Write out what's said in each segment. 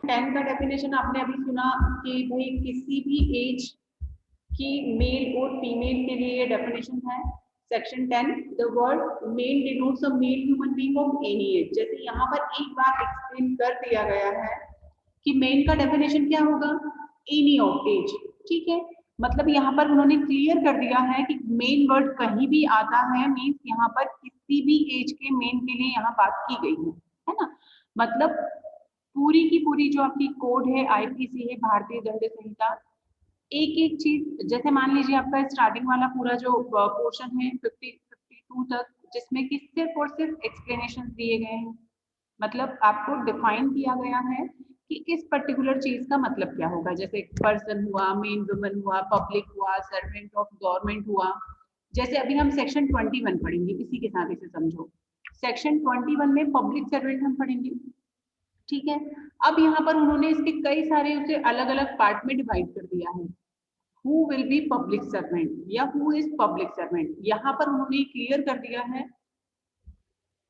10 का डेफिनेशन आपने अभी सुना कि भाई किसी भी एज की मेल और फीमेल के लिए ये डेफिनेशन है। Section 10, the word male denotes a male human being of any age. जैसे यहाँ पर एक बार एक्सप्लेन कर दिया गया है कि मेल का डेफिनेशन क्या होगा, एनी ऑफ एज, ठीक है। मतलब यहाँ पर उन्होंने क्लियर कर दिया है कि मेन वर्ड कहीं भी आता है मीन्स यहाँ पर किसी भी एज के मेन के लिए यहाँ बात की गई है ना। मतलब पूरी की पूरी जो आपकी कोड है, आईपीसी है, भारतीय दंड संहिता, एक एक चीज, जैसे मान लीजिए आपका स्टार्टिंग वाला पूरा जो पोर्शन है 52 तक, जिसमें कि सिर्फ और सिर्फ एक्सप्लेनेशन दिए गए हैं। मतलब आपको डिफाइन किया गया है कि इस पर्टिकुलर चीज का मतलब क्या होगा। जैसे पर्सन हुआ, मेन वुमन हुआ, पब्लिक हुआ, सर्वेंट ऑफ गवर्नमेंट हुआ। जैसे अभी हम सेक्शन 21 पढ़ेंगे, इसी के साथ इसे समझो। सेक्शन 21 में पब्लिक सर्वेंट हम पढ़ेंगे, ठीक है। अब यहाँ पर उन्होंने इसके कई सारे उसे अलग अलग पार्ट में डिवाइड कर दिया है। Who will be public servant या हु इज पब्लिक सर्वेंट, यहाँ पर उन्होंने क्लियर कर दिया है।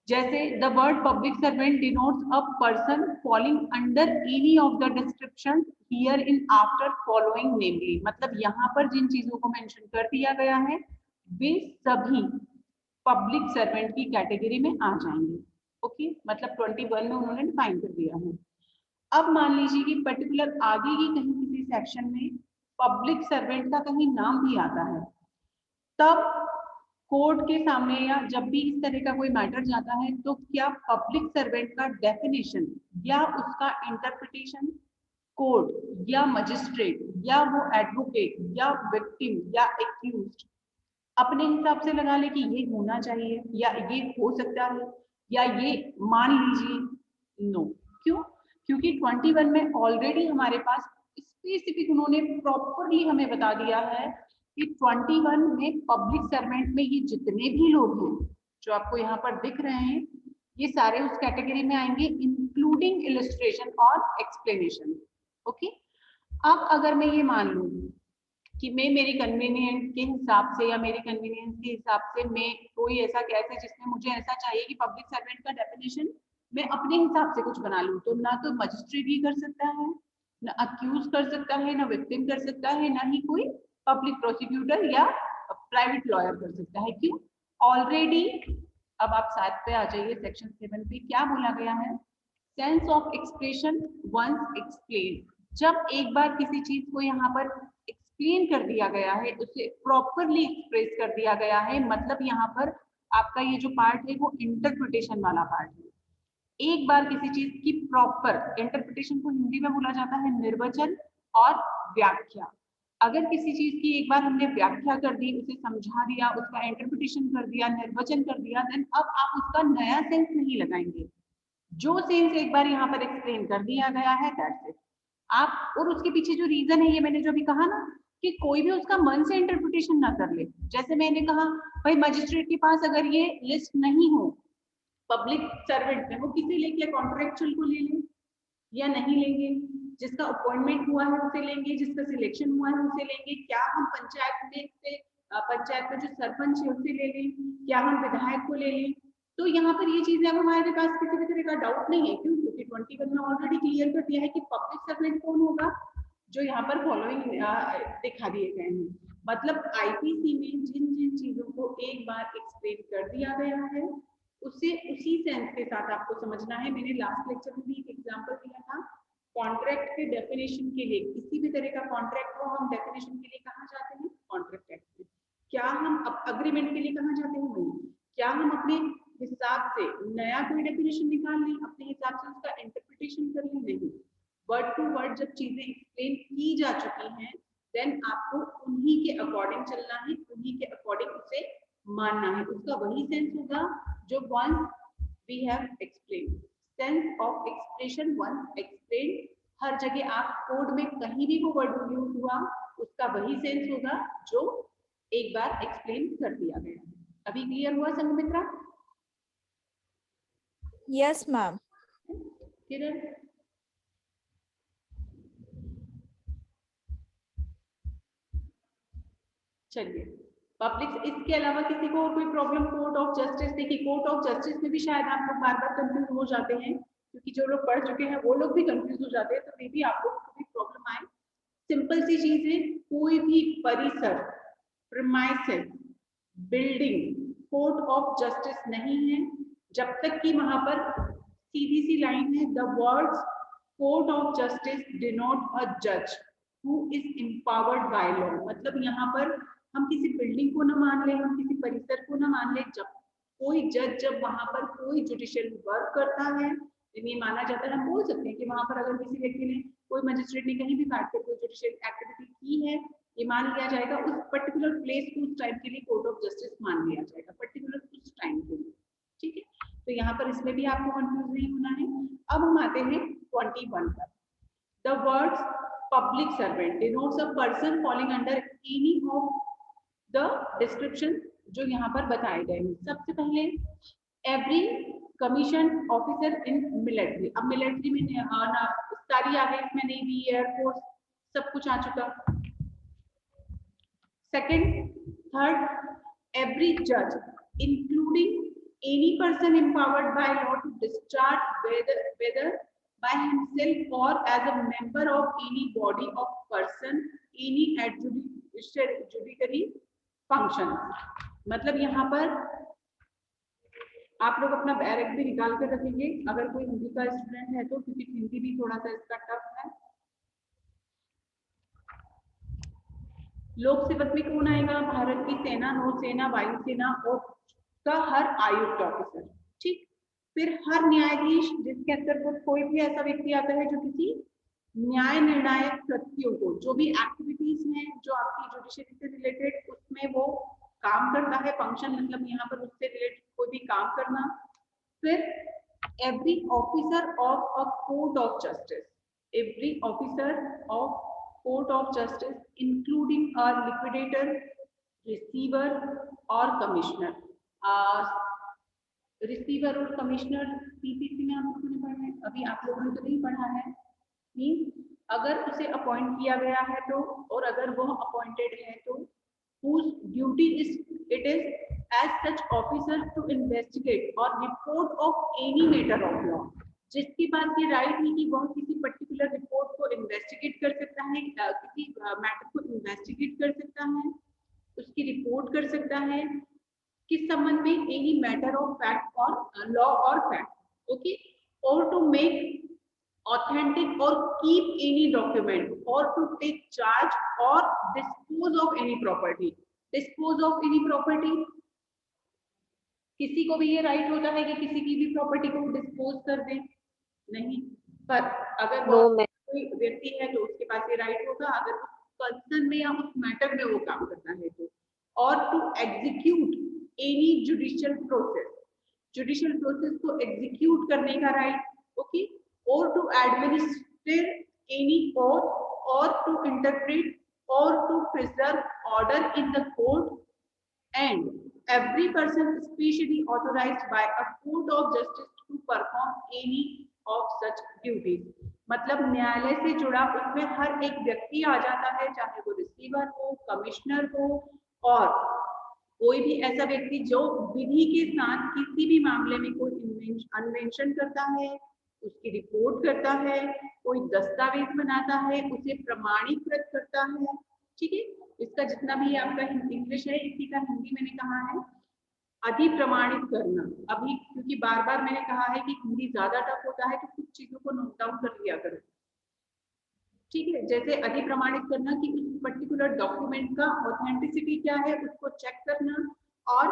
जैसे the word public servant denotes a person falling under any of the description hereinafter following namely. मतलब यहाँ पर जिन चीजों को मेंशन कर दिया गया है वे सभी पब्लिक सर्वेंट की कैटेगरी में आ जाएंगे। ओके, मतलब 21 में उन्होंने डिफाइन कर दिया है। अब मान लीजिए कि पर्टिकुलर आगे की कहीं किसी सेक्शन में पब्लिक सर्वेंट का कहीं नाम भी आता है, तब कोर्ट के सामने या जब भी इस तरह का कोई मैटर जाता है तो क्या पब्लिक सर्वेंट का डेफिनेशन या उसका इंटरप्रिटेशन कोर्ट या मजिस्ट्रेट या वो एडवोकेट या विक्टिम या एक्यूज्ड अपने हिसाब से लगा ले कि ये होना चाहिए या ये हो सकता है या ये मान लीजिए नो। क्यों? क्योंकि 21 में ऑलरेडी हमारे पास स्पेसिफिक उन्होंने प्रॉपरली हमें बता दिया है कि 21 में पब्लिक सर्वेंट में ये जितने भी लोग हैं जो आपको यहाँ पर दिख रहे हैं ये सारे उस कैटेगरी में आएंगे, इंक्लूडिंग इलस्ट्रेशन और एक्सप्लेनेशन। ओके, अब अगर मैं ये मान लूं कि मैं मेरी कन्वीनियंस के हिसाब से या मेरी कन्वीनियंस के हिसाब से मैं कोई ऐसा केस है जिसमें मुझे ऐसा चाहिए कि पब्लिक सर्वेंट का डेफिनेशन मैं अपने हिसाब से कुछ बना लूं, तो ना तो मजिस्ट्रेट ही कर सकता है, ना अक्यूज कर सकता है, ना विक्टिम कर सकता है, ना ही कोई पब्लिक प्रोसिक्यूटर या प्राइवेट लॉयर कर सकता है। क्यों? ऑलरेडी अब आप 7 पे आ जाइए, सेक्शन 7 पे क्या बोला गया है, sense of expression once explain. जब एक बार किसी चीज को यहाँ पर एक्सप्लेन कर दिया गया है, उसे प्रॉपरली एक्सप्रेस कर दिया गया है, मतलब यहाँ पर आपका ये जो पार्ट है वो इंटरप्रिटेशन वाला पार्ट है। एक बार किसी चीज की प्रॉपर इंटरप्रिटेशन को हिंदी में बोला जाता है निर्वचन और व्याख्या। अगर किसी चीज की एक बार हमने व्याख्या कर दी, उसे समझा दिया, उसका इंटरप्रिटेशन कर दिया, निर्वचन कर दिया, देन अब आप उसका नया सेंस नहीं लगाएंगे। जो सेंस एक बार यहाँ पर एक्सप्लेन कर दिया गया है दैट्स इट। आप और उसके पीछे जो रीजन है ये मैंने जो भी कहा ना कि कोई भी उसका मन से इंटरप्रिटेशन ना कर ले। जैसे मैंने कहा भाई मजिस्ट्रेट के पास अगर ये लिस्ट नहीं हो पब्लिक सर्वेंट में, वो किसे लेके, कॉन्ट्रेक्चुअल को ले लें या नहीं लेंगे, जिसका अपॉइंटमेंट हुआ है उसे लेंगे, जिसका सिलेक्शन हुआ है उसे लेंगे, क्या हम पंचायत में से पंचायत में जो सरपंच है उसे ले लें, क्या हम विधायक को ले लें। तो यहाँ पर ये चीजें अब हमारे पास किसी भी तरह का डाउट नहीं है। क्यों? क्योंकि 21 में ऑलरेडी क्लियर कर दिया है कि पब्लिक सर्वेंट कौन होगा, जो यहाँ पर फॉलोइंग दिखा दिए गए हैं। मतलब आईपीसी में जिन जिन चीजों को एक बार एक्सप्लेन कर दिया गया है उसे उसी सेंस के साथ आपको समझना है। मैंने लास्ट लेक्चर में भी एक एग्जांपल दिया था कॉन्ट्रैक्ट के डेफिनेशन के लिए, किसी भी तरह का कॉन्ट्रैक्ट को हम डेफिनेशन के लिए कहाँ जाते हैं, कॉन्ट्रैक्ट एक्ट में। क्या हम अग्रीमेंट के लिए कहाँ जाते हैं, वही। क्या हम अपने हिसाब से नया कोई डेफिनेशन निकाल लें, अपने हिसाब से उसका इंटरप्रिटेशन कर लें, नहीं। वर्ड टू वर्ड जब चीजें एक्सप्लेन की जा चुकी हैं देन आपको उन्हीं के अकॉर्डिंग चलना है, उन्हीं के अकॉर्डिंग उसे मानना है। उसका वही सेंस होगा जो once we have explained, sense of expression once explained। हर जगह आप कोड में कहीं भी वो वर्ड यूज हुआ उसका वही सेंस होगा जो एक बार एक्सप्लेन कर दिया गया। अभी क्लियर हुआ संघमित्रा? Yes ma'am. किरण चलिए, पब्लिक इसके अलावा किसी को और कोई प्रॉब्लम? कोर्ट ऑफ जस्टिस, देखिए कोर्ट ऑफ जस्टिस में भी शायद आप लोग बार बार कंफ्यूज हो जाते हैं क्योंकि जो लोग पढ़ चुके हैं वो लोग भी कंफ्यूज हो जाते हैं, तो मे बी आप लोगों को भी प्रॉब्लम आए। सिंपल सी चीज है, कोई भी परिसर, premises, building court of justice नहीं है जब तक कि वहां पर सीधी सी लाइन है, the words court of justice denote a जज who is empowered by law. मतलब यहाँ पर हम किसी बिल्डिंग को ना मान ले, हम किसी परिसर को ना मान ले, जब कोई जज जब वहां पर कोई जुडिशियल वर्क करता है, ये माना जाता है, हम बोल सकते हैं कि वहां पर अगर किसी व्यक्ति ने, कोई मजिस्ट्रेट ने कहीं भी बैठ कर कोई जुडिशियल एक्टिविटी की है, ये मान लिया जाएगा उस पर्टिकुलर प्लेस को उस टाइम के लिए कोर्ट ऑफ जस्टिस मान लिया जाएगा, पर्टिकुलर उस टाइम के लिए। ठीक है, तो यहाँ पर इसमें भी आपको कंफ्यूज नहीं होना है। अब हम आते हैं 21 पर। The words public servant denotes a person falling under any of the description जो यहाँ पर बताए गए हैं। सबसे पहले every commission officer in military. अब मिलिट्री में सारी आ गई, इसमें नेवी, एयरफोर्स, सब कुछ आ चुका। सेकंड, थर्ड, एवरी जज including any person empowered by law to discharge whether by himself or as a member of any body of person any judiciary function। मतलब यहाँ पर आप लोग अपना बैरक भी निकाल कर रखेंगे अगर कोई हिंदी का स्टूडेंट है तो, क्योंकि हिंदी भी थोड़ा सा इसका टफ है। लोक सेवक में कौन आएगा? भारत की सेना, नौसेना, वायुसेना और का हर आयुक्त ऑफिसर। ठीक, फिर हर न्यायाधीश, जिसके अंतर्गत कोई भी ऐसा व्यक्ति आता है जो किसी न्याय निर्णायक कृत्यों को, जो भी एक्टिविटीज हैं जो आपकी जुडिशरी से रिलेटेड, उसमें वो काम करता है। फंक्शन मतलब यहाँ पर उससे रिलेटेड कोई भी काम करना। फिर every officer of a court of justice, every officer of court of justice including a liquidator, receiver और कमिश्नर। रिसीवर और कमिश्नर पीपीसी में आप लोगों ने पढ़ा है, अभी आप लोगों ने तो नहीं पढ़ा है। मीन्स अगर उसे अपॉइंट किया गया है तो, और अगर वो अपॉइंटेड है तो, whose duty is it is as such officer to investigate or report of any matter of law। जिसके पास ये राइट है कि वह किसी पर्टिकुलर रिपोर्ट को इन्वेस्टिगेट कर सकता है, किसी मैटर को इन्वेस्टिगेट कर सकता है, उसकी रिपोर्ट कर सकता है, किस संबंध में? एनी मैटर ऑफ फैक्ट और लॉ और फैक्ट। ओके, और to make authentic or keep any document or to take charge or dispose of any property। dispose of any property, किसी को भी ये राइट होता है कि किसी की भी प्रॉपर्टी को डिस्पोज कर दे? नहीं, पर अगर वो कोई व्यक्ति है तो उसके पास ये राइट होगा अगर उस पर्सन में या उस मैटर में वो काम करता है तो। और to execute any judicial process, judicial process को एग्जीक्यूट करने का right. Okay, or to administer any oath or to interpret or to preserve order in the court, and every person specially authorized by a court of justice to perform any of such duties। मतलब न्यायालय से जुड़ा उसमें हर एक व्यक्ति आ जाता है, चाहे वो रिसीवर हो, कमिश्नर हो, और कोई भी ऐसा व्यक्ति जो विधि के साथ किसी भी मामले में कोई अन्वेषण करता है, उसकी रिपोर्ट करता है, कोई दस्तावेज बनाता है, उसे प्रमाणीकृत करता है। ठीक है, इसका जितना भी आपका इंग्लिश है, इसी का हिंदी मैंने कहा है अधिप्रमाणित करना। अभी क्योंकि बार बार मैंने कहा है कि हिंदी ज्यादा टफ होता है तो कुछ चीजों को नोट डाउन कर लिया करो। ठीक है, जैसे अधिप्रमाणित करना कि उस पर्टिकुलर डॉक्यूमेंट का ऑथेंटिसिटी क्या है उसको चेक करना, और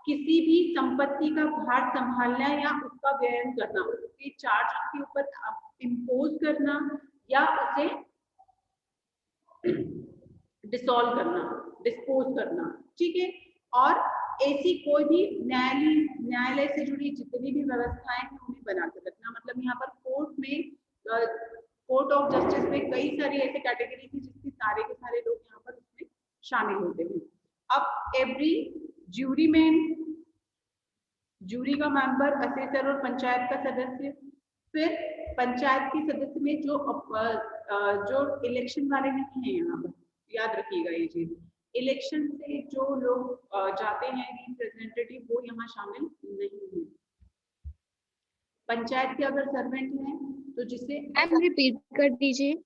किसी भी संपत्ति का भार संभालना या उसका व्ययन करना, उसके चार्ज उसके ऊपर इम्पोज करना या उसे डिसॉल्व करना, डिस्पोज करना। ठीक है, और ऐसी कोई भी न्यायालय से जुड़ी जितनी भी व्यवस्थाएं हैं उन्हें बनाकर रखना। मतलब यहाँ पर कोर्ट में, कोर्ट ऑफ जस्टिस में कई सारी ऐसे कैटेगरी थी जिसके सारे के सारे लोग यहाँ पर उसमें शामिल होते हैं। अब एवरी ज्यूरी में, जूरी का मेंबर, असेसर और पंचायत का सदस्य। फिर पंचायत के सदस्य में जो इलेक्शन वाले नहीं है, यहाँ पर याद रखिएगा ये चीज, इलेक्शन से जो लोग जाते हैं रिप्रेजेंटेटिव, वो यहाँ शामिल नहीं है। पंचायत के अगर सर्वेंट हैं तो जिसे मैम रिपीट कर दीजिए।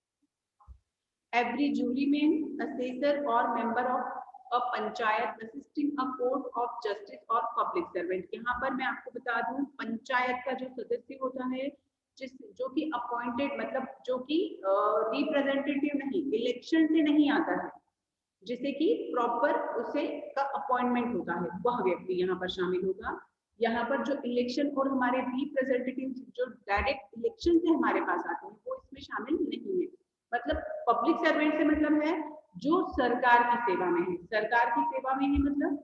every juryman, assessor or member of a panchayat assisting a court of justice or public servant। यहाँ पर मैं आपको बता दूं पंचायत का जो सदस्य होता है जो कि अपॉइंटेड मतलब जो कि रिप्रेजेंटेटिव नहीं, इलेक्शन से नहीं आता है, जिसे कि प्रॉपर उसे का अपॉइंटमेंट होता है, वह व्यक्ति यहाँ पर शामिल होगा। यहाँ पर जो इलेक्शन और हमारे रिप्रेजेंटेटिव जो डायरेक्ट इलेक्शन से हमारे पास आते हैं वो इसमें शामिल नहीं है। मतलब पब्लिक सर्वेंट से मतलब है जो सरकार की सेवा में है, सरकार की सेवा में है मतलब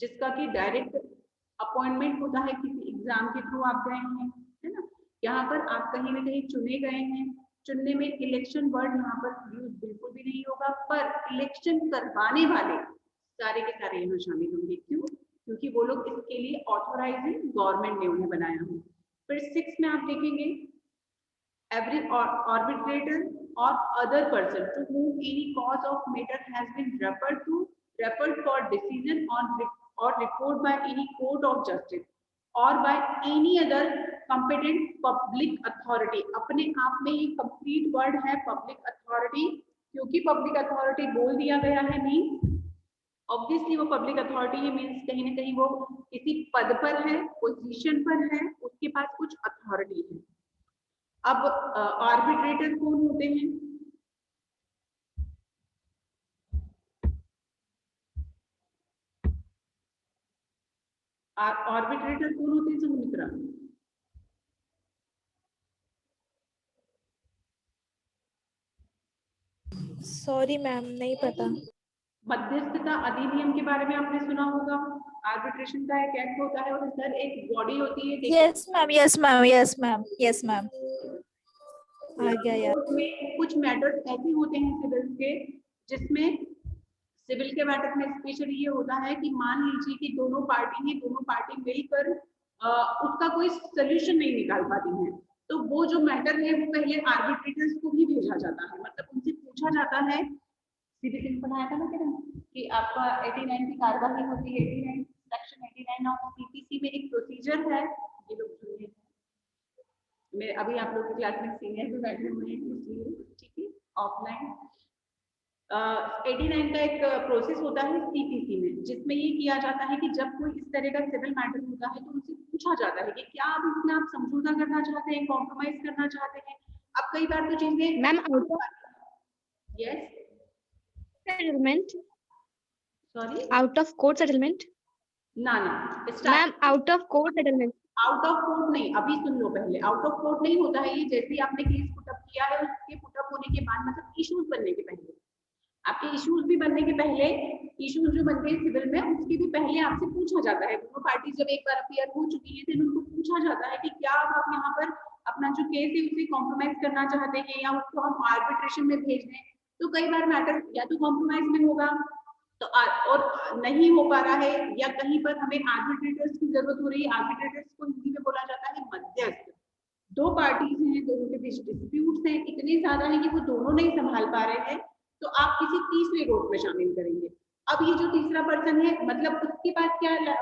जिसका कि डायरेक्ट अपॉइंटमेंट होता है, किसी एग्जाम के थ्रू आप गए हैं, है ना। यहाँ पर आप कहीं ना कहीं चुने गए हैं, चुनने में इलेक्शन वर्ड यहाँ पर यूज बिल्कुल भी नहीं होगा, पर इलेक्शन करवाने वाले सारे के सारे यहाँ शामिल होंगे। क्यों? क्योंकि वो लोग इसके लिए ऑथोराइज है, गवर्नमेंट ने उन्हें बनाया है। फिर 6 में आप देखेंगे every arbitrator or other person to whom any cause of matter has been referred for decision on or report by any court of justice or by any other competent public authority। अपने आप में ये complete word है public authority, क्योंकि public authority बोल दिया गया है मीन ऑब्वियसली वो पब्लिक अथॉरिटी ही मीन्स कहीं ना कहीं वो किसी पद पर है, पोजीशन पर है, उसके पास कुछ अथॉरिटी है। अब आर्बिट्रेटर कौन होते हैं? आर्बिट्रेटर कौन होते हैं सुमित्रा? सॉरी मैम, नहीं पता। मध्यस्थता अधिनियम के बारे में आपने सुना होगा। आर्बिट्रेशन का एक एक्ट होता है और इधर एक बॉडी होती है। Yes ma'am, yes ma'am, yes ma'am, yes ma'am, आ गया यार। उसमें कुछ मैटर्स ऐसे होते हैं सिविल के, जिसमें सिविल के मैटर में स्पेशली ये होता है कि मान लीजिए कि दोनों पार्टी हैं, दोनों पार्टी मिलकर उसका कोई सोल्यूशन नहीं निकाल पाती हैं, तो वो जो मैटर है वो पहले आर्बिट्रेटर्स को भी भेजा जाता है, मतलब उनसे पूछा जाता है। सीधे पढ़ाया था ना कि आपका 89 की कार्यवाही होती है, 89 सेक्शन 89 ऑफ सीपीसी में एक प्रोसीजर है, ये लोग सुनिए। मैं अभी आप लोग की क्लास में सीनियर भी बैठे हुए हैं इसलिए ठीक है, ऑफलाइन 89 का एक प्रोसेस होता है सीपीसी में, जिसमें ये किया जाता है कि जब कोई इस तरह का सिविल मैटर होता है तो उनसे पूछा जाता है कि क्या आप इसमें आप समझौता करना चाहते हैं, कॉम्प्रोमाइज करना चाहते हैं। अब कई बार तो चीजें ma'am yes settlement, sorry out of court settlement. ना ma'am out of court settlement. Out of court नहीं, अभी सुन लो पहले, आउट ऑफ कोर्ट नहीं होता है ये। जैसे ही आपने केस पुटअप किया है, उसके पुटअप होने के बाद मतलब इश्यूज बनने के पहले, आपके इश्यूज भी बनने के पहले, इश्यूज जो बनते हैं सिविल में उसके भी पहले आपसे पूछा जाता है, दोनों पार्टी जब एक बार अपीयर हो चुकी है तो उनको पूछा जाता है कि क्या आप यहाँ पर अपना जो केस है उसे कॉम्प्रोमाइज करना चाहते हैं या उसको हम आर्बिट्रेशन में भेज दें। तो कई बार मैटर या तो कॉम्प्रोमाइज में होगा तो और नहीं हो पा रहा है, या कहीं पर हमें आर्बिट्रेटर्स की जरूरत हो रही है। आर्बिट्रेटर्स को हिंदी में बोला जाता है मध्यस्थ। दो पार्टीज हैं, दोनों के बीच डिस्प्यूट्स हैं, इतने ज्यादा है कि वो दोनों नहीं संभाल पा रहे हैं, तो आप किसी तीसरे कोर्ट में शामिल करेंगे। अब ये जो तीसरा पर्सन है मतलब उसके पास क्या है,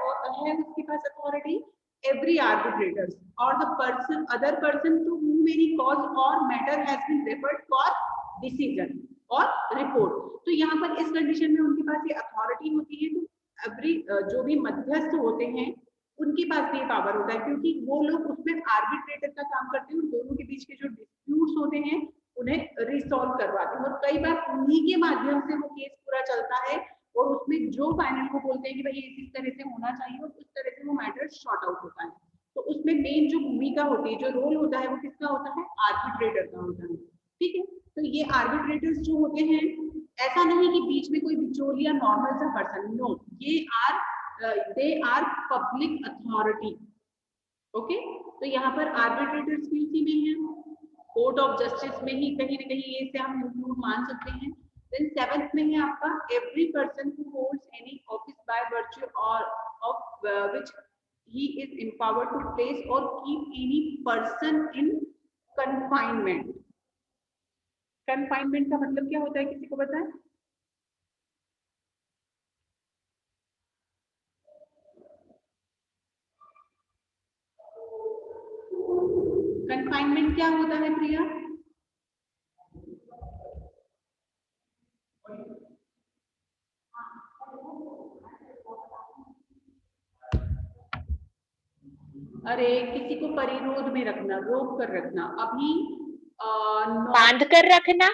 उसके पास अथॉरिटी एवरी आर्बिट्रेटर्स और the person other person to whom any cause or matter has been referred for decision और रिपोर्ट। तो यहाँ पर इस कंडीशन में उनके पास ये अथॉरिटी होती है, तो एवरी जो भी मध्यस्थ होते हैं उनके पास भी ये पावर होता है, क्योंकि वो लोग उसमें आर्बिट्रेटर का काम करते हैं और दोनों के बीच के जो डिस्प्यूट्स होते हैं उन्हें रिसॉल्व करवाते हैं, और कई बार उन्हीं के माध्यम से वो केस पूरा चलता है और उसमें जो फाइनल को बोलते हैं कि भाई इस तरह से होना चाहिए और उस तरह से वो मैटर शॉर्ट आउट होता है। तो उसमें मेन जो भूमिका होती है, जो रोल होता है वो किसका होता है? आर्बिट्रेटर का होता है। ठीक है, तो ये आर्बिट्रेटर्स जो होते हैं, ऐसा नहीं कि बीच में कोई बिचौलिया नॉर्मल सा पर्सन, नो, ये they are public authority. Okay, तो यहाँ पर आर्बिट्रेटर्स भी उसी में है, कोर्ट ऑफ जस्टिस में ही कहीं ना कहीं ये से हम इंक्लूड मान सकते हैं। देन 7th में है आपका every person who holds any office by virtue और of which he is empowered to place or keep any person in confinement। confinement का मतलब क्या होता है, किसी को पता है? कन्फाइनमेंट क्या होता है प्रिया? अरे किसी को परिरोध में रखना, रोक कर रखना। अभी बांध कर रखना,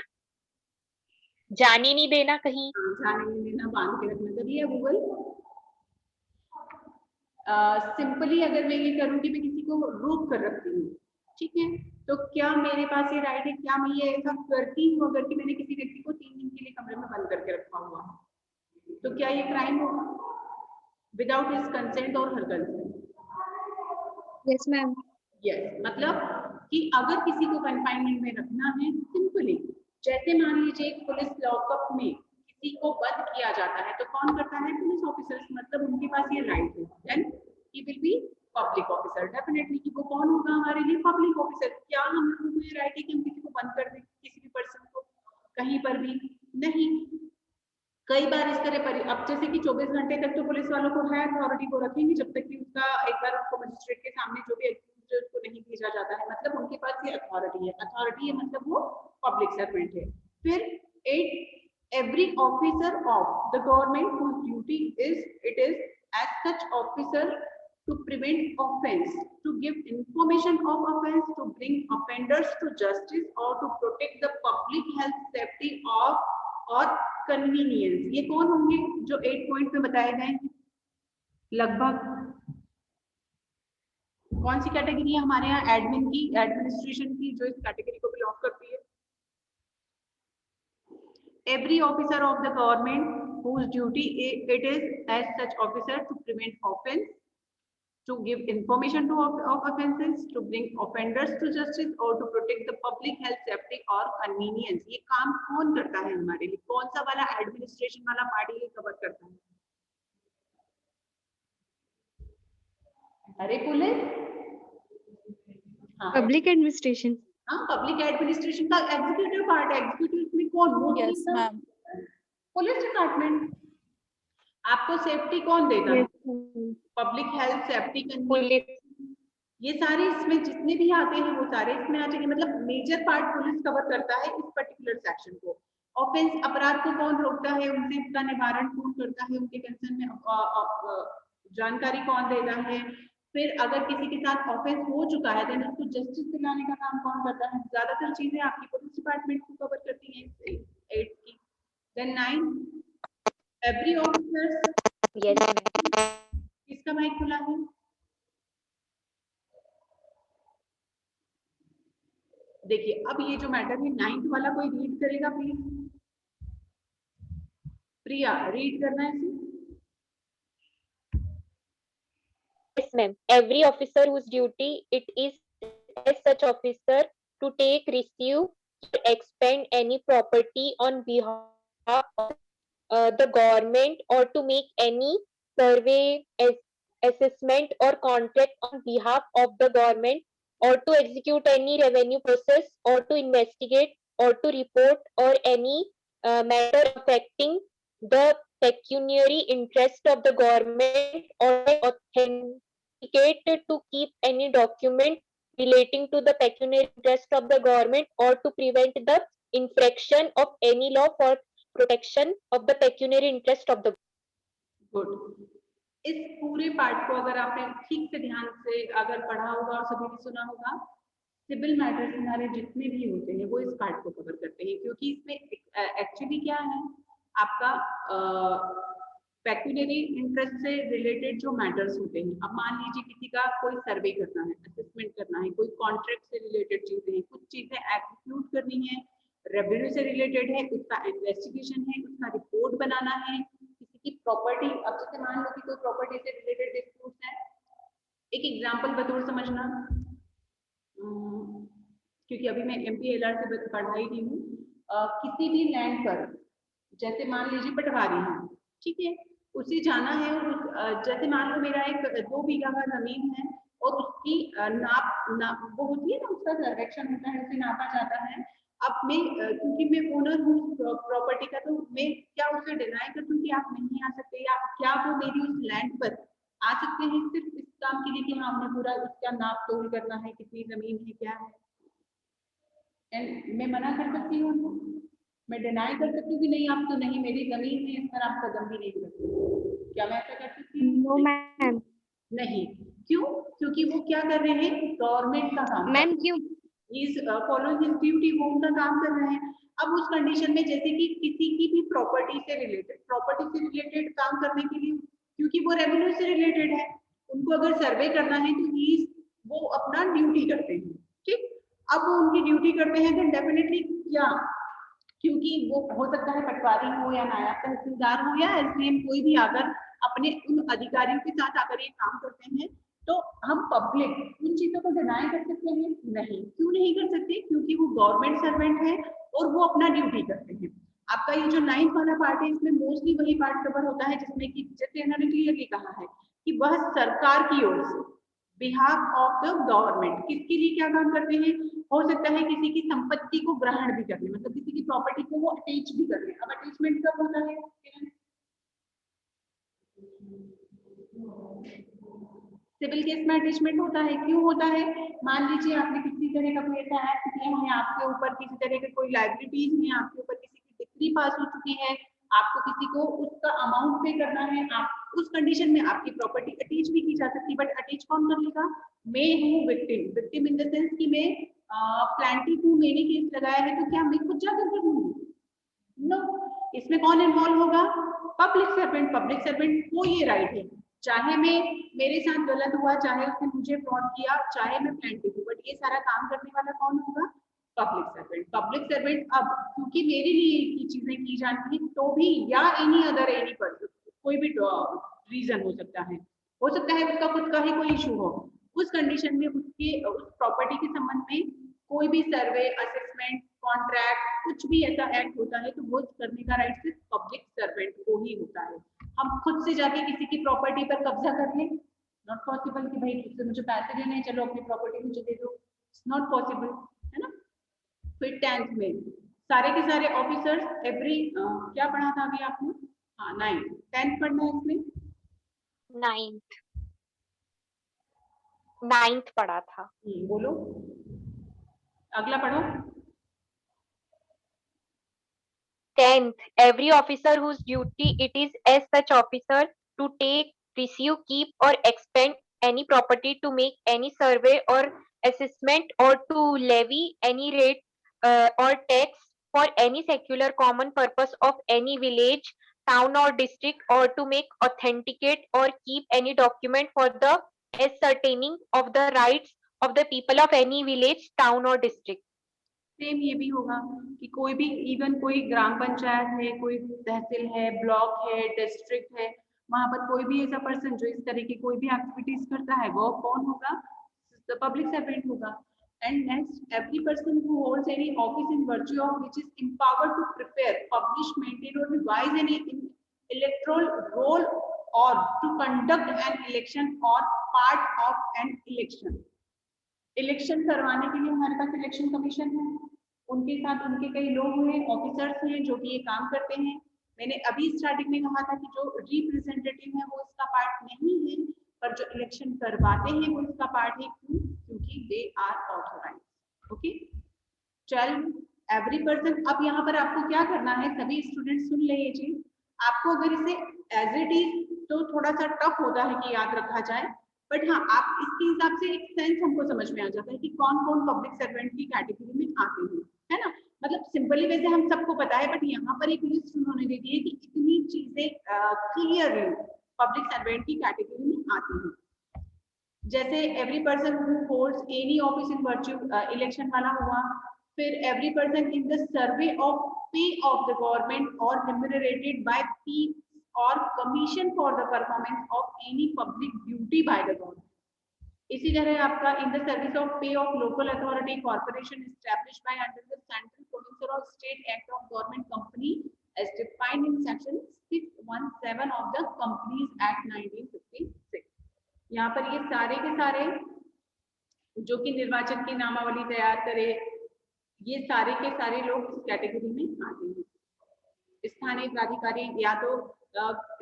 जाने नहीं देना कहीं। जाने नहीं देना, बांध के रखना। करिए गूगल। सिंपली अगर मैं ये करूँ कि मैं किसी को रोक कर रखती हूँ, ठीक है, तो क्या मेरे पास ये राइट है? क्या मैं ये ऐसा करती हूँ अगर कि मैंने किसी व्यक्ति को 3 दिन के लिए कमरे में बंद करके रखा हुआ, तो क्या ये क्राइम होगा? विदाउट हिज कंसेंट और हर कंसेंट? Yes ma'am. यस, मतलब कि अगर किसी को कन्फाइनमेंट में रखना है, सिंपली जैसे मान लीजिए पुलिस लॉकअप में किसी को बंद किया जाता है, तो कौन करता है? पुलिस ऑफिसर्स, मतलब उनके पास ये राइट है। Then he will be public officer, definitely कि वो कौन होगा हमारे लिए? Public officer. क्या हम लोगों को ये राइट है कि हम किसी को बंद कर दें, किसी भी पर्सन को कहीं पर भी? नहीं। कई बार इस तरह पर, अब जैसे कि 24 घंटे तक तो पुलिस वालों को है, अथॉरिटी को रखेंगे जब तक कि उसका एक बार उसको मजिस्ट्रेट के सामने जो भी जो उसको नहीं भेजा जाता है, मतलब उनके पास ये अथॉरिटी है। अथॉरिटी है मतलब वो पब्लिक सर्वेंट है। फिर every officer of the government whose duty is it is as such officer to prevent offense, to give information of offense, to bring offenders to justice or to protect the public health, safety of और convenience. ये कौन होंगे जो 8 point में बताए गए हैं? लगभग कौन सी कैटेगरी है हमारे यहाँ एडमिन की, एडमिनिस्ट्रेशन की, जो इस कैटेगरी को बिलोंग करती है? Every officer of the government whose duty it is as such officer to prevent offense, to give information to of offenses, to bring offenders to justice or to protect the public health, safety or convenience। ये काम कौन करता है हमारे लिए? कौन सा वाला एडमिनिस्ट्रेशन वाला पार्ट ये कवर करता है? अरे पुलिस, पब्लिक एडमिनिस्ट्रेशन। हाँ, पब्लिक एडमिनिस्ट्रेशन का एग्जीक्यूटिव पार्ट है। एग्जीक्यूटिव में कौन? Yes, ma'am. Police department. आपको सेफ्टी कौन देगा? Public health, safety, police. ये सारे इसमें जितने भी आते हैं वो सारे इसमें आ जाएंगे। मतलब मेजर पार्ट पुलिस कवर करता है इस पर्टिकुलर सेक्शन को। ऑफेंस, अपराध को कौन रोकता है? उनसे उसका निवारण कौन करता है? उनके कंसर्न में जानकारी कौन देता है? फिर अगर किसी के साथ ऑफेंस हो चुका है देन उसको जस्टिस दिलाने का काम कौन करता है? ज्यादातर चीजें आपकी पुलिस डिपार्टमेंट को कवर करती हैं 8 की। Then 9, every officer. किसका माइक खुला है? देखिए अब ये जो मैटर है 9th वाला कोई रीड करेगा प्लीज? प्रिया रीड करना है इसे। Yes, ma'am. Every officer whose duty it is as such officer to take, receive, or expend any property on behalf of the government or to make any survey, assessment or contract on behalf of the government or to execute any revenue process or to investigate or to report or any matter affecting the pecuniary interest of the government or authenticate to keep any document relating to the pecuniary interest of the government or to prevent the infraction of any law for protection of the pecuniary interest of the good. इस पूरे part को अगर आपने ठीक से ध्यान से अगर पढ़ा होगा और सभी ने सुना होगा, सिविल मैटर्स हमारे जितने भी होते हैं वो इस पार्ट को कवर करते हैं, क्योंकि इसमें एक्चुअली क्या है आपका पेक्यूनरी इंटरेस्ट से रिलेटेड जो मैटर्स होते हैं। अब मान लीजिए किसी का कोई सर्वे करना है, असेसमेंट करना है, कोई कॉन्ट्रैक्ट से रिलेटेड चीजें हैं, कुछ चीजें एग्जीक्यूट करनी है, रेवेन्यू से रिलेटेड है, उसका इन्वेस्टिगेशन है, उसका रिपोर्ट बनाना है, किसी की प्रॉपर्टी। अब जैसे मान लो कि कोई प्रॉपर्टी से रिलेटेड डिस्प्यूट है, एक एग्जांपल बतौर समझना, क्योंकि अभी मैं MPLR से पढ़ाई दी हूँ। किसी भी लैंड पर जैसे मान लीजिए पटवारी है, ठीक है, उसे जाना है और जैसे मान लो मेरा एक 2 बीघा का जमीन है और उसकी नाप वो होती है ना, उसका सर्वेक्षण होता है, उसे नापा जाता है। अब मैं क्योंकि मैं ओनर हूँ प्रॉपर्टी का, तो मैं क्या उसे डिनाई कर दूं कि आप नहीं आ सकते, या क्या वो मेरी उस लैंड पर आ सकते हैं सिर्फ इस काम के लिए कि हाँ हमने पूरा उसका नाप तोल करना है, कितनी जमीन है, क्या है? एंड मैं मना कर सकती हूँ उनको, मैं डिनाई कर सकती हूँ कि नहीं आप तो नहीं, मेरी जमीन है, इस पर आप कदम भी नहीं रख सकते। क्या मैं ऐसा कर सकती हूँ? No, ma'am. नहीं। क्यों? क्योंकि वो क्या कर रहे हैं, गवर्नमेंट का काम कर मैम रहे क्यों? हैं, इज फॉलोइंग हिज ड्यूटी, वो उनका काम कर रहे हैं। अब उस कंडीशन में जैसे कि किसी की भी प्रॉपर्टी से रिलेटेड काम करने के लिए, क्योंकि वो रेवेन्यू से रिलेटेड है, उनको अगर सर्वे करना है तो वो अपना ड्यूटी करते हैं, ठीक। अब वो उनकी ड्यूटी करते हैं तो डेफिनेटली क्या, क्योंकि वो हो सकता है पटवारी हो या नायब तहसीलदार हो या एसडीएम, कोई भी अगर अपने उन अधिकारियों के साथ अगर ये काम करते हैं तो हम पब्लिक उन चीजों को डिनाई कर सकते हैं? नहीं। क्यों नहीं कर सकते? क्योंकि वो गवर्नमेंट सर्वेंट है और वो अपना ड्यूटी करते हैं। आपका ये जो 9th वाला पार्ट है, इसमें मोस्टली वही पार्ट कवर होता है जिसमें कि जैसे इन्होंने क्लियरली कहा है कि वह सरकार की ओर से बिहाफ ऑफ द गवर्नमेंट किसके लिए क्या काम करते हैं। हो सकता है किसी की संपत्ति को ग्रहण भी कर ले, मतलब किसी की प्रॉपर्टी को वो अटैच भी कर ले। अब अटैचमेंट कब होता है? सिविल केस में अटैचमेंट होता है। क्यों होता है? मान लीजिए आपने किसी तरह का कोई ऐसा एक्ट किया है, आपके ऊपर किसी तरह के कोई लाइबिलिटीज है, आपके ऊपर किसी की डिग्री पास हो चुकी है, आपको किसी को उसका अमाउंट पे करना है, आप उस कंडीशन में आपकी प्रॉपर्टी अटैच भी की जा सकती है। बट अटैच कौन कर लेगा? मैं हूँ victim, victim in the sense कि मैं प्लांटिव हूँ, मैंने केस लगाया है, तो क्या मैं खुद जाकर कर लूंगी? नो। इसमें कौन इन्वॉल्व होगा? Public servant. पब्लिक सर्वेंट को ये राइट है, चाहे मैं, मेरे साथ गलत हुआ, चाहे उसने मुझे फ्रॉड किया, चाहे मैं प्लांटिव हूँ, बट ये सारा काम करने वाला कौन होगा? Public servant. पब्लिक सर्वेंट अब क्योंकि मेरे लिए की चीजें की जाती है तो भी, या एनी अदर एनी पर्सन, कोई भी रीजन हो सकता है, उसका खुद का ही कोई इशू हो, उस कंडीशन में उसके उस प्रॉपर्टी के संबंध में कोई भी सर्वे, असेसमेंट, कॉन्ट्रैक्ट, कुछ भी ऐसा एक्ट होता है तो वो करने का राइट सिर्फ पब्लिक सर्वेंट को ही होता है। हम खुद से जाके किसी की प्रॉपर्टी पर कब्जा कर लें, नॉट पॉसिबल कि भाई तुझसे मुझे पैसे देने हैं, चलो अपनी प्रॉपर्टी मुझे दे दो, इट्स नॉट पॉसिबल, है ना। फिर 10th में सारे के सारे ऑफिसर्स एवरी क्या पढ़ा था अभी आपने? हाँ 9th 10th पढ़ना है इसमें। 9th पढ़ा था। बोलो, अगला पढ़ो। 10th, every officer whose duty it is as such officer to take, receive, keep or expend any property, to make any survey or assessment, or to levy any rate or tax for any secular common purpose of any village, town or district, or to make, authenticate or keep any document for the ascertaining of the rights of the people of any village, town or district. Same ये भी होगा कि कोई भी, even कोई ग्राम पंचायत है, कोई तहसील है, ब्लॉक है, डिस्ट्रिक्ट है, वहां पर कोई भी ऐसा पर्सन जो इस तरह की कोई भी एक्टिविटीज करता है वो कौन होगा? पब्लिक सर्वेंट होगा। And next, every person who holds any office in virtue of which is empowered to prepare, publish, maintain or revise any electoral roll or to conduct an election or part of an election। Election करवाने के लिए हमारे पास election commission है, उनके साथ उनके कई लोग हैं, ऑफिसर्स हैं जो कि ये काम करते हैं। मैंने अभी स्टार्टिंग में कहा था कि जो रिप्रेजेंटेटिव है वो इसका पार्ट नहीं है, पर जो इलेक्शन करवाते हैं वो इसका पार्ट है। क्यों? क्योंकि दे आर ऑथोराइज्ड। ओके, चल एवरी पर्सन। अब यहाँ पर आपको क्या करना है, सभी स्टूडेंट सुन ले ये चीज। आपको अगर इसे एज इट इज तो थोड़ा सा टफ होता है कि याद रखा जाए, बट हाँ आप इसके हिसाब से एक सेंस हमको समझ में आ जाता है कि कौन कौन पब्लिक सर्वेंट की कैटेगरी में आते हैं, है ना। मतलब सिंपली वैसे हम सबको पता है, बट यहाँ पर एक लिस्ट उन्होंने दे दी है कि इतनी चीजें क्लियरली पब्लिक सर्वेंट की कैटेगरी में आती हैं। जैसे every person who holds any office in virtue, election वाला हुआ। फिर every person in the service of pay of the government और remunerated by fee or commission for the performance of any public duty by the government। इसी तरह आपका in the service of pay of local authority corporation established by under the central provincial और state act of government company as defined in section 617 of the companies act 1956। यहाँ पर ये सारे के सारे जो कि निर्वाचन की नामावली तैयार करे, ये सारे के सारे लोग इस कैटेगरी में आते हैं। स्थानीय प्राधिकारी या तो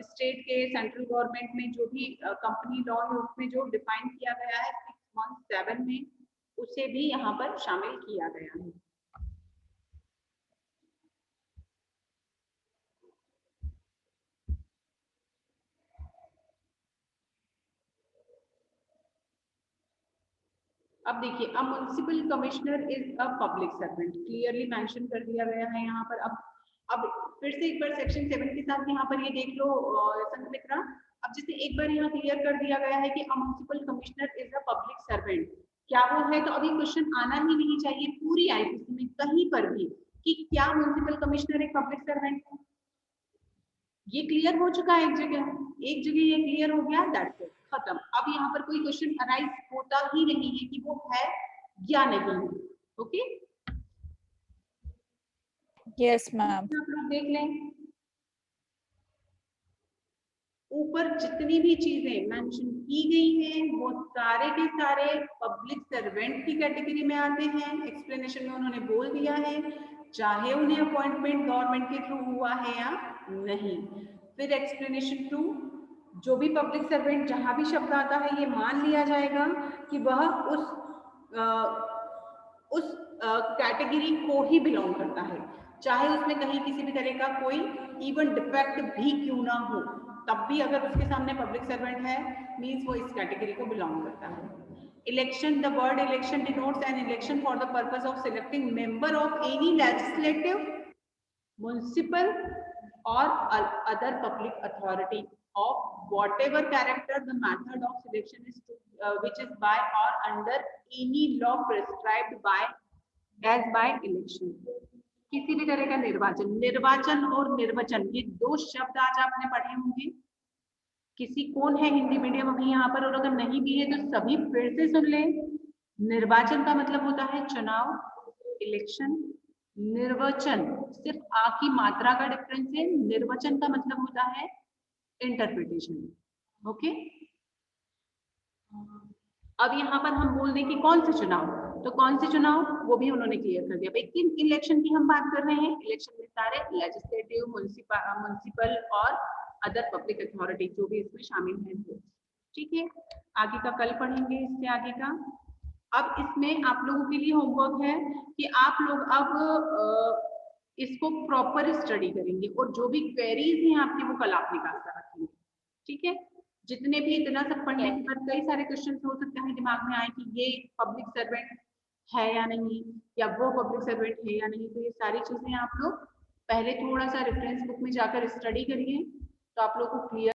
स्टेट के सेंट्रल गवर्नमेंट में जो भी कंपनी लॉ है उसमें जो डिफाइन किया गया है 617 में, उसे भी यहाँ पर शामिल किया गया है। अब देखिए, a municipal commissioner is a public servant, clearly mention कर दिया गया है यहाँ पर। अब फिर से एक बार सेक्शन 7 के साथ यहाँ पर ये देख लो संघमित्रा। अब जैसे एक बार यहाँ क्लियर कर दिया गया है कि a municipal commissioner is a public servant, क्या वो है? तो अभी क्वेश्चन आना ही नहीं चाहिए पूरी आईपीसी में कहीं पर भी कि क्या म्युनिसिपल कमिश्नर एक पब्लिक सर्वेंट है। ये क्लियर हो चुका है, एक जगह ये क्लियर हो गया, दैट्स इट, खत्म। अब यहाँ पर कोई क्वेश्चन अराइज होता ही नहीं है कि वो है या नहीं है। Okay, Yes, ma'am. आप लोग देख लें, ऊपर जितनी भी चीजें मेंशन की गई हैं वो सारे के सारे पब्लिक सर्वेंट की कैटेगरी में आते हैं। एक्सप्लेनेशन में उन्होंने बोल दिया है, चाहे उन्हें अपॉइंटमेंट गवर्नमेंट के थ्रू हुआ है या नहीं। फिर एक्सप्लेनेशन 2, जो भी पब्लिक सर्वेंट जहां भी शब्द आता है ये मान लिया जाएगा कि वह उस कैटेगरी को ही बिलोंग करता है, चाहे उसमें कहीं किसी भी तरह का कोई इवन डिफेक्ट भी क्यों ना हो, तब भी अगर उसके सामने पब्लिक सर्वेंट है मींस वो इस कैटेगरी को बिलोंग करता है। Election, the word election denotes an election for the purpose of selecting member of any legislative, municipal or other public authority of whatever character the method of selection is which is by or under any law prescribed by as by election। किसी भी तरह का निर्वाचन, निर्वाचन और निर्वचन ये दो शब्द आज आपने पढ़े होंगे। किसी कौन है हिंदी मीडियम अभी यहाँ पर, और अगर नहीं भी है तो सभी फिर से सुन लें। निर्वाचन का मतलब होता है चुनाव, इलेक्शन। निर्वचन सिर्फ आ की मात्रा का डिफरेंस है, निर्वचन का मतलब होता है इंटरप्रिटेशन। ओके, अब यहाँ पर हम बोल दें कि कौन से चुनाव, तो कौन से चुनाव वो भी उन्होंने क्लियर कर दिया। भाई किन इलेक्शन की हम बात कर रहे हैं? इलेक्शन में सारे लेजिस्लेटिव, म्युनिसिपल और अदर पब्लिक अथॉरिटी जो भी इसमें शामिल है। ठीक है, आगे का कल पढ़ेंगे, इससे आगे का। अब इसमें आप लोगों के लिए होमवर्क है कि आप लोग अब इसको प्रॉपर स्टडी करेंगे और जो भी क्वेरीज हैं आपके वो कल आप निकाल कर रखेंगे। ठीक है, जितने भी इतना सब पढ़ने के बाद कई सारे क्वेश्चन हो सकते हैं दिमाग में आए कि ये पब्लिक सर्वेंट है या नहीं, या वो पब्लिक सर्वेंट है या नहीं। तो ये सारी चीजें आप लोग पहले थोड़ा सा रेफरेंस बुक में जाकर स्टडी करिए तो आप लोग को क्लियर